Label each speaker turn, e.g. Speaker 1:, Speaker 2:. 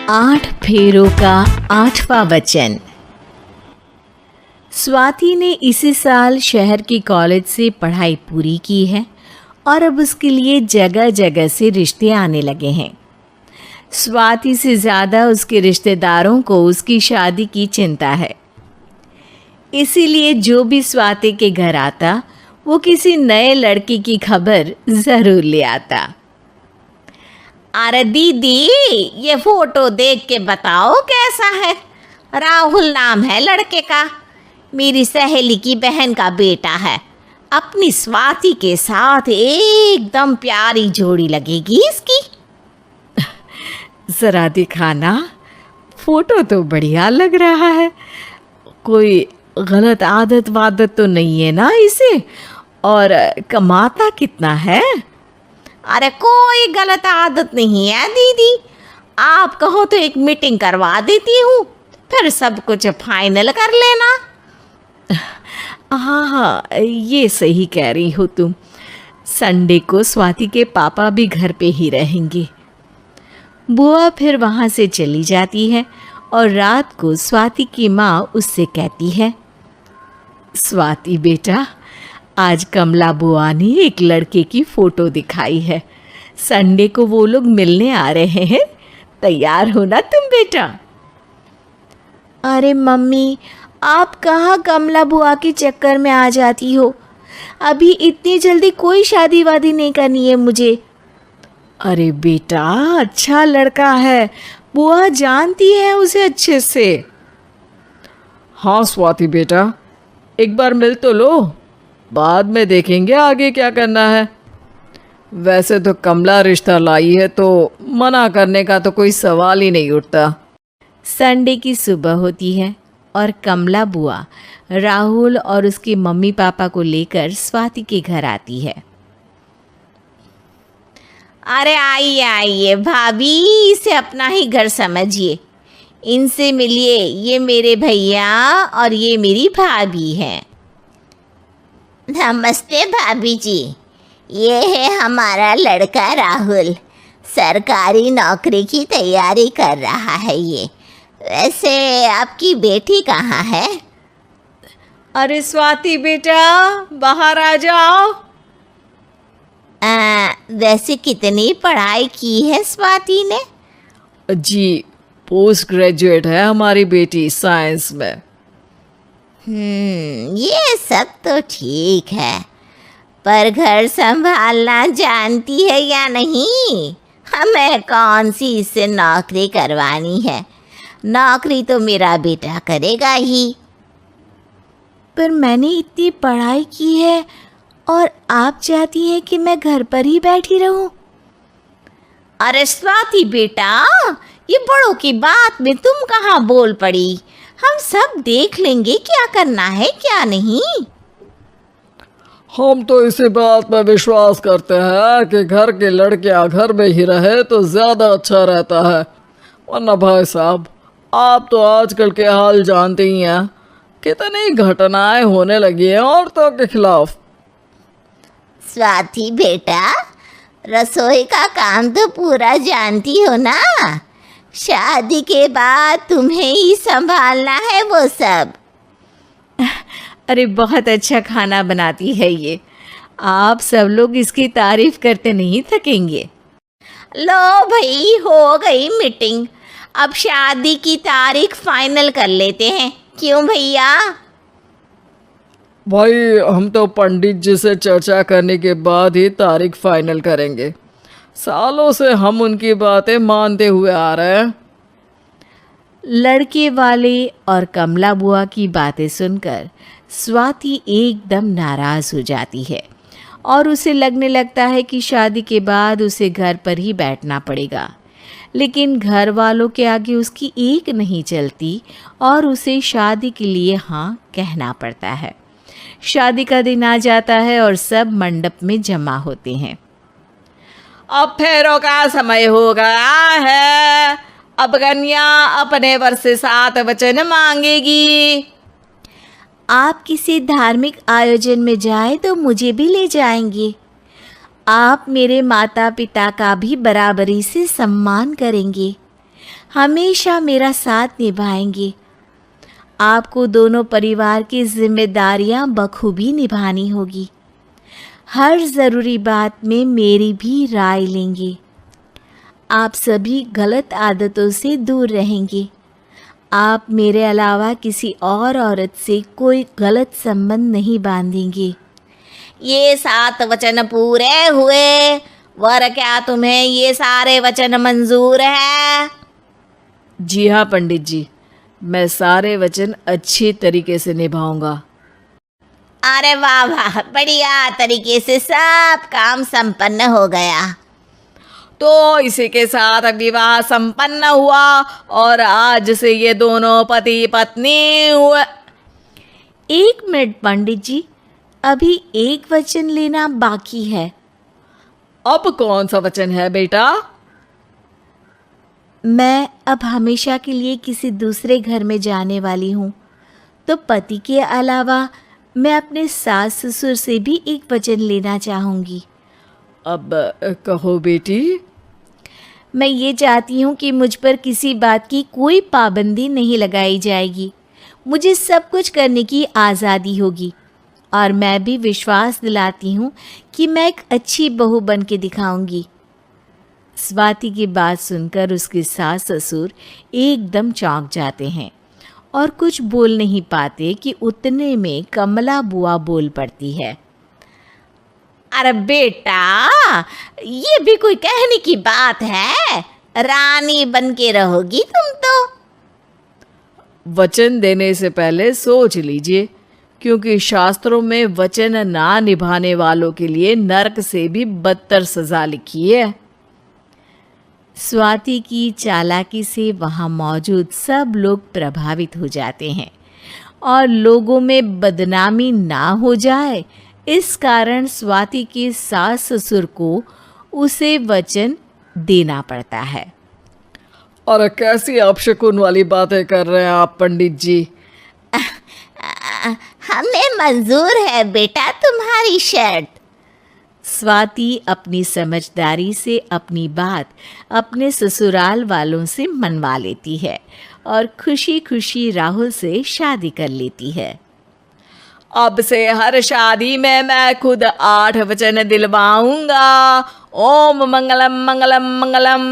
Speaker 1: 8 फेरों का 8वां वचन। स्वाति ने इसी साल शहर के कॉलेज से पढ़ाई पूरी की है और अब उसके लिए जगह जगह से रिश्ते आने लगे हैं। स्वाति से ज़्यादा उसके रिश्तेदारों को उसकी शादी की चिंता है, इसीलिए जो भी स्वाति के घर आता वो किसी नए लड़के की खबर ज़रूर ले आता।
Speaker 2: अरे दीदी, ये फोटो देख के बताओ कैसा है। राहुल नाम है लड़के का, मेरी सहेली की बहन का बेटा है। अपनी स्वाति के साथ एकदम प्यारी जोड़ी लगेगी इसकी।
Speaker 1: ज़रा दिखाना, फोटो तो बढ़िया लग रहा है। कोई गलत आदत वादत तो नहीं है ना इसे? और कमाता कितना है?
Speaker 2: अरे कोई गलत आदत नहीं है दीदी, आप कहो तो एक मीटिंग करवा देती हूँ, फिर सब कुछ फाइनल कर लेना।
Speaker 1: हाँ, ये सही कह रही हो तुम। संडे को स्वाति के पापा भी घर पे ही रहेंगे। बुआ फिर वहाँ से चली जाती है और रात को स्वाति की माँ उससे कहती है, स्वाति बेटा, आज कमला बुआ ने एक लड़के की फ़ोटो दिखाई है। संडे को वो लोग मिलने आ रहे हैं, तैयार हो ना तुम बेटा?
Speaker 3: अरे मम्मी, आप कहाँ कमला बुआ के चक्कर में आ जाती हो? अभी इतनी जल्दी कोई शादी वादी नहीं करनी है मुझे।
Speaker 1: अरे बेटा, अच्छा लड़का है, बुआ जानती है उसे अच्छे से। हाँ स्वाति बेटा, एक बार मिल तो लो, बाद में देखेंगे आगे क्या करना है। वैसे तो कमला रिश्ता लाई है तो मना करने का तो कोई सवाल ही नहीं उठता। संडे की सुबह होती है और कमला बुआ राहुल और उसके मम्मी पापा को लेकर स्वाति के घर आती है।
Speaker 2: अरे आइए आइए भाभी, इसे अपना ही घर समझिए। इनसे मिलिए, ये मेरे भैया और ये मेरी भाभी हैं। नमस्ते भाभी जी, ये है हमारा लड़का राहुल, सरकारी नौकरी की तैयारी कर रहा है ये। वैसे आपकी बेटी कहाँ है?
Speaker 1: अरे स्वाति बेटा, बाहर आ जाओ।
Speaker 2: वैसे कितनी पढ़ाई की है स्वाति ने?
Speaker 1: जी, पोस्ट ग्रेजुएट है हमारी बेटी साइंस में।
Speaker 2: ये सब तो ठीक है, पर घर संभालना जानती है या नहीं? हमें कौन सी इससे नौकरी करवानी है, नौकरी तो मेरा बेटा करेगा ही।
Speaker 3: पर मैंने इतनी पढ़ाई की है और आप चाहती हैं कि मैं घर पर ही बैठी रहूं?
Speaker 2: अरे स्वाति बेटा, ये बड़ों की बात में तुम कहाँ बोल पड़ी? हम सब देख लेंगे क्या करना है क्या नहीं।
Speaker 4: हम तो इसी बात पर विश्वास करते हैं कि घर के लड़कियां घर में ही रहे तो ज़्यादा अच्छा रहता है। वरना भाई साहब, आप तो आजकल के हाल जानते ही हैं, कितनी घटनाएं होने लगी हैं औरतों के खिलाफ।
Speaker 2: स्वाति बेटा, रसोई का काम तो पूरा जानती हो ना? शादी के बाद तुम्हें ही संभालना है वो सब।
Speaker 1: अरे बहुत अच्छा खाना बनाती है ये, आप सब लोग इसकी तारीफ करते नहीं थकेंगे।
Speaker 2: लो भाई, हो गई मीटिंग, अब शादी की तारीख फाइनल कर लेते हैं, क्यों भैया?
Speaker 4: भाई, हम तो पंडित जी से चर्चा करने के बाद ही तारीख फाइनल करेंगे। सालों से हम उनकी बातें मानते हुए आ रहे हैं।
Speaker 1: लड़के वाले और कमला बुआ की बातें सुनकर स्वाति एकदम नाराज़ हो जाती है और उसे लगने लगता है कि शादी के बाद उसे घर पर ही बैठना पड़ेगा। लेकिन घर वालों के आगे उसकी एक नहीं चलती और उसे शादी के लिए हाँ कहना पड़ता है। शादी का दिन आ जाता है और सब मंडप में जमा होते हैं।
Speaker 2: अब फेरों का समय हो गया है, अब कन्या अपने वर से 7 वचन मांगेगी।
Speaker 3: आप किसी धार्मिक आयोजन में जाए तो मुझे भी ले जाएंगे। आप मेरे माता पिता का भी बराबरी से सम्मान करेंगे। हमेशा मेरा साथ निभाएंगे। आपको दोनों परिवार की जिम्मेदारियां बखूबी निभानी होगी। हर ज़रूरी बात में मेरी भी राय लेंगे। आप सभी गलत आदतों से दूर रहेंगे। आप मेरे अलावा किसी और औरत से कोई गलत संबंध नहीं बांधेंगे।
Speaker 2: ये 7 वचन पूरे हुए, वर क्या तुम्हें ये सारे वचन मंजूर है?
Speaker 1: जी हाँ पंडित जी, मैं सारे वचन अच्छी तरीके से निभाऊंगा।
Speaker 2: अरे वाह वाह, बढ़िया तरीके से सब काम संपन्न हो गया।
Speaker 1: तो इसी के साथ विवाह संपन्न हुआ और आज से ये दोनों पति पत्नी हुए।
Speaker 3: 1 मिनट पंडित जी, अभी एक वचन लेना बाकी है।
Speaker 1: अब कौन सा वचन है बेटा?
Speaker 3: मैं अब हमेशा के लिए किसी दूसरे घर में जाने वाली हूँ, तो पति के अलावा मैं अपने सास ससुर से भी एक वचन लेना चाहूँगी।
Speaker 1: अब कहो बेटी।
Speaker 3: मैं ये चाहती हूँ कि मुझ पर किसी बात की कोई पाबंदी नहीं लगाई जाएगी। मुझे सब कुछ करने की आज़ादी होगी और मैं भी विश्वास दिलाती हूँ कि मैं एक अच्छी बहू बन के दिखाऊंगी। स्वाति की बात सुनकर उसके सास ससुर एकदम चौंक जाते हैं और कुछ बोल नहीं पाते कि उतने में कमला बुआ बोल पड़ती है।
Speaker 2: अरे बेटा, ये भी कोई कहने की बात है? रानी बन के रहोगी तुम तो।
Speaker 1: वचन देने से पहले सोच लीजिए, क्योंकि शास्त्रों में वचन ना निभाने वालों के लिए नरक से भी बदतर सजा लिखी है।
Speaker 3: स्वाति की चालाकी से वहाँ मौजूद सब लोग प्रभावित हो जाते हैं और लोगों में बदनामी ना हो जाए, इस कारण स्वाति के सास ससुर को उसे वचन देना पड़ता है।
Speaker 4: और कैसी अपशकुन वाली बातें कर रहे हैं आप पंडित जी?
Speaker 2: हमें मंजूर है बेटा तुम्हारी शर्त।
Speaker 3: स्वाति अपनी समझदारी से अपनी बात अपने ससुराल वालों से मनवा लेती है और खुशी खुशी राहुल से शादी कर लेती है।
Speaker 1: अब से हर शादी में मैं खुद 8 वचन दिलवाऊंगा। ओम मंगलम मंगलम मंगलम।